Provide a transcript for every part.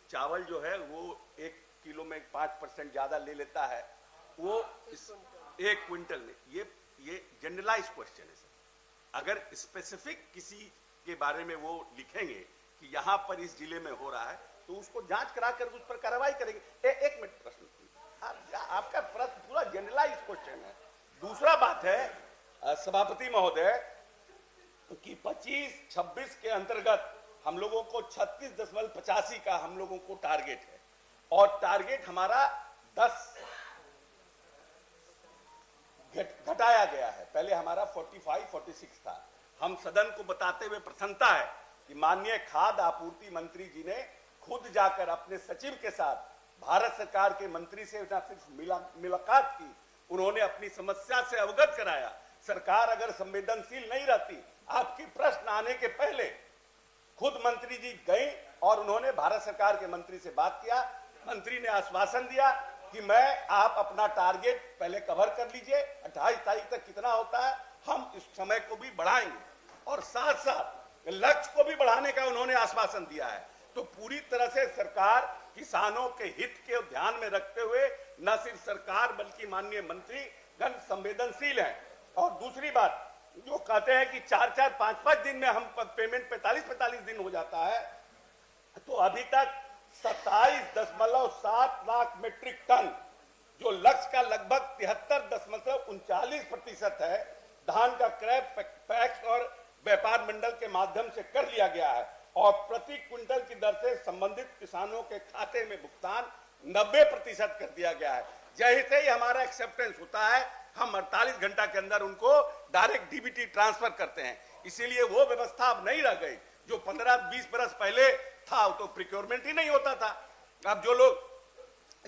चावल जो है वो 1 किलो में 5% ज्यादा ले लेता है, वो 1 क्विंटल में। ये जनरलाइज क्वेश्चन है सर। अगर स्पेसिफिक किसी के बारे में वो लिखेंगे कि यहां पर इस जिले में हो रहा है, तो उसको जांच करा कर उस पर कार्रवाई करेंगे। एक मिनट प्रश्न, आपका प्रश्न पूरा जनरलाइज क्वेश्चन है। दूसरा बात है सभापति महोदय कि 25-26 के अंतर्गत हम लोगों को 36.85 का हम लोगों को टारगेट है, और टारगेट हमारा 10 घटाया गया है। पहले हमारा 45-46 था। हम सदन को बताते हुए प्रसन्नता है कि माननीय खाद्य आपूर्ति मंत्री जी ने खुद जाकर अपने सचिव के साथ भारत सरकार के मंत्री से न सिर्फ मुलाकात की, उन्होंने अपनी समस्या से अवगत कराया। सरकार अगर संवेदनशील नहीं रहती, आपके प्रश्न आने के पहले खुद मंत्री जी गए और उन्होंने भारत सरकार के मंत्री से बात किया। मंत्री ने आश्वासन दिया कि आप अपना टारगेट पहले कवर कर लीजिए, 28 तारीख तक कितना होता है हम इस समय को भी बढ़ाएंगे, और साथ साथ लक्ष्य को भी बढ़ाने का उन्होंने आश्वासन दिया है। तो पूरी तरह से सरकार किसानों के हित के ध्यान में रखते हुए न सिर्फ सरकार बल्कि माननीय मंत्री गण संवेदनशील है। और दूसरी बात, जो कहते हैं कि 4-4, 5-5 दिन में हम पेमेंट 45-45 दिन हो जाता है, तो अभी तक 27.7 लाख मीट्रिक टन, जो लक्ष्य का लगभग 73.39% है, धान का क्रय पैक्स और व्यापार मंडल के माध्यम से कर लिया गया है, और प्रति क्विंटल की दर से संबंधित किसानों के खाते में भुगतान 90% कर दिया गया है। जैसे ही हमारा एक्सेप्टेंस होता है, हम 48 घंटा के अंदर उनको डायरेक्ट डीबीटी ट्रांसफर करते हैं। इसीलिए वो व्यवस्था अब नहीं रह गई जो 15-20 बरस पहले था, तो प्रिक्योरमेंट ही नहीं होता था। अब जो लोग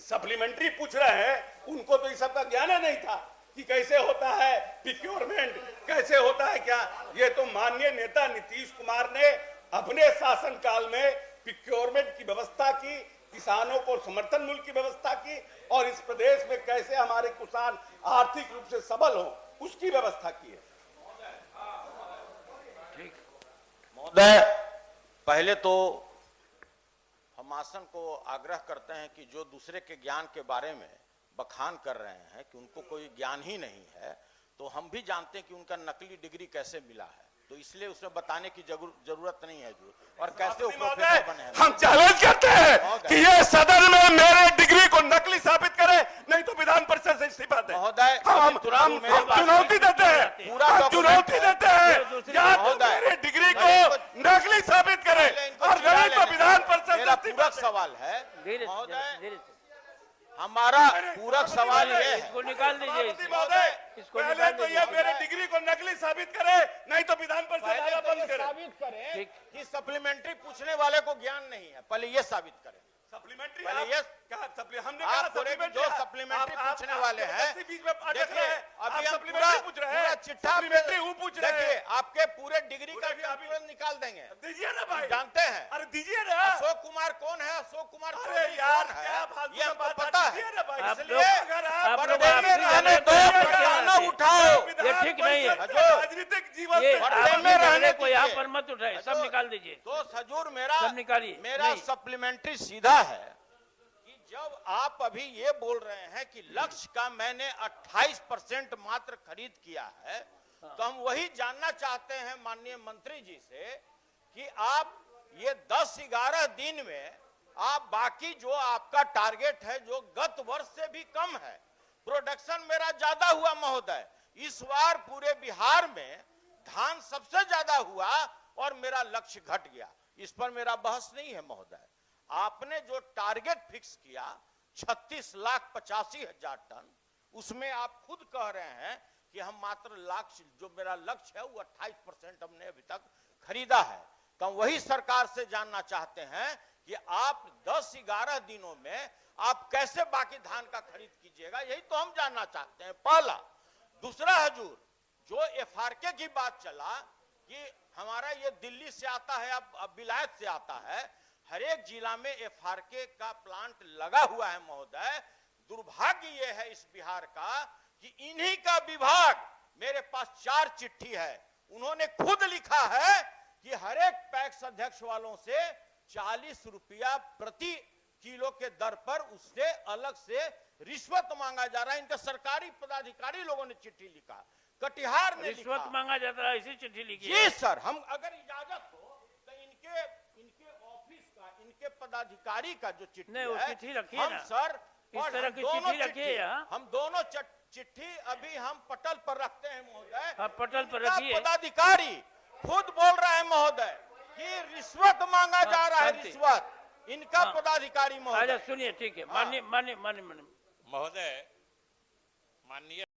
सप्लीमेंट्री पूछ रहे हैं, उनको तो इस सब का ज्ञान ही नहीं था कि कैसे होता है प्रिक्योरमेंट, कैसे होता है क्या। ये तो माननीय नेता नीतीश कुमार ने अपने शासन काल में प्रिक्योरमेंट की व्यवस्था की, किसानों को समर्थन मूल्य की व्यवस्था की, और इस प्रदेश में कैसे हमारे किसान आर्थिक रूप से सबल हो, उसकी व्यवस्था की है। महोदय, पहले तो हम आसन को आग्रह करते हैं कि जो दूसरे के ज्ञान के बारे में बखान कर रहे हैं कि उनको कोई ज्ञान ही नहीं है, तो हम भी जानते हैं कि उनका नकली डिग्री कैसे मिला है, तो इसलिए उसमें बताने की जरूरत नहीं है जो, और कैसे वो प्रोफेसर बने हैं। हम चैलेंज करते हैं कि ये सदन में मेरे डिग्री को नकली साबित करे, नहीं तो विधान परिषद से इस्तीफा दे। महोदय, हम चुनौती देते हैं, पूरा चुनौती देते हैं, या तो मेरे डिग्री को नकली साबित करे और नहीं तो विधान परिषद। मेरा पूरक सवाल है महोदय, हमारा पूरक सवाल ये है, इसको निकाल दीजिए, इसको पहले तो ये मेरे डिग्री को नकली साबित करे, नहीं तो विधान परिषद आना बंद करे। साबित करें कि सप्लीमेंट्री पूछने वाले को ज्ञान नहीं है, पहले ये साबित करें। सप्लीमेंट्री पहले ये हमने आप जो सप्लीमेंट्री पूछने वाले हैं, देखिए अभी हम पूरा चिट्ठा पूछ रहे हैं, आपके पूरे डिग्री का तुरंत निकाल देंगे। दीजिए ना भाई, जानते हैं, अरे दीजिए ना। अशोक कुमार कौन है? अशोक कुमार यार कौन क्या है ये हमको पता है। इसलिए रहने दो, ना उठाओ, ये ठीक नहीं है। राजनीतिक जीवन में रहने को यहाँ पर मत उठाए, सब निकाल दीजिए। तो सजूर सब निकालिए। मेरा सप्लीमेंट्री सीधा है कि जब आप अभी ये बोल रहे हैं कि लक्ष्य का मैंने 28% मात्र खरीद किया है, तो हम वही जानना चाहते हैं माननीय मंत्री जी से कि आप ये 10-11 दिन में आप बाकी जो आपका टारगेट है, जो गत वर्ष से भी कम है, प्रोडक्शन मेरा ज्यादा हुआ महोदय। इस बार पूरे बिहार में धान सबसे ज्यादा हुआ और मेरा लक्ष्य घट गया। इस पर मेरा बहस नहीं है महोदय। आपने जो टारगेट फिक्स किया 36,85,000 टन, उसमें आप खुद कह रहे हैं कि हम मात्र लक्ष्य, जो मेरा लक्ष्य है वो 28% हमने अभी तक खरीदा है। तो हम वही सरकार से जानना चाहते हैं कि आप 10-11 दिनों में आप कैसे बाकी धान का खरीद कीजिएगा, यही तो हम जानना चाहते हैं। पहला। दूसरा हजूर, जो एफआरके की बात चला कि हमारा ये दिल्ली से आता है, अब विलायत से आता है, हर एक जिला में एफआरके का प्लांट लगा हुआ है महोदय। दुर्भाग्य ये है इस बिहार का कि इन्हीं का विभाग, मेरे पास 4 चिट्ठी है, उन्होंने खुद लिखा है कि हर एक पैक्स अध्यक्ष वालों से 40 रुपया प्रति किलो के दर पर उससे अलग से रिश्वत मांगा जा रहा है। इनके सरकारी पदाधिकारी लोगों ने चिट्ठी लिखा, कटिहार ने लिखा। रिश्वत मांगा जाता है, ऐसी चिट्ठी लिखी जी है। सर, हम अगर इजाजत हो तो इनके ऑफिस का, इनके पदाधिकारी का जो चिट्ठी नहीं, वो है, चिट्ठी रखिए हम ना। सर इस और तरह हम की दोनों चिट्ठी रखिए यहाँ। हम दोनों चिट्ठी अभी हम पटल पर रखते हैं महोदय। आप पटल पर इनका रखिए। पदाधिकारी खुद बोल रहा है महोदय कि रिश्वत मांगा जा रहा है, शांति। रिश्वत। इनका हाँ। पदाधिकारी महोदय। अच्छा सुनिए, ठीक है, माननीय हाँ। माननीय माननीय महोदय, माननीय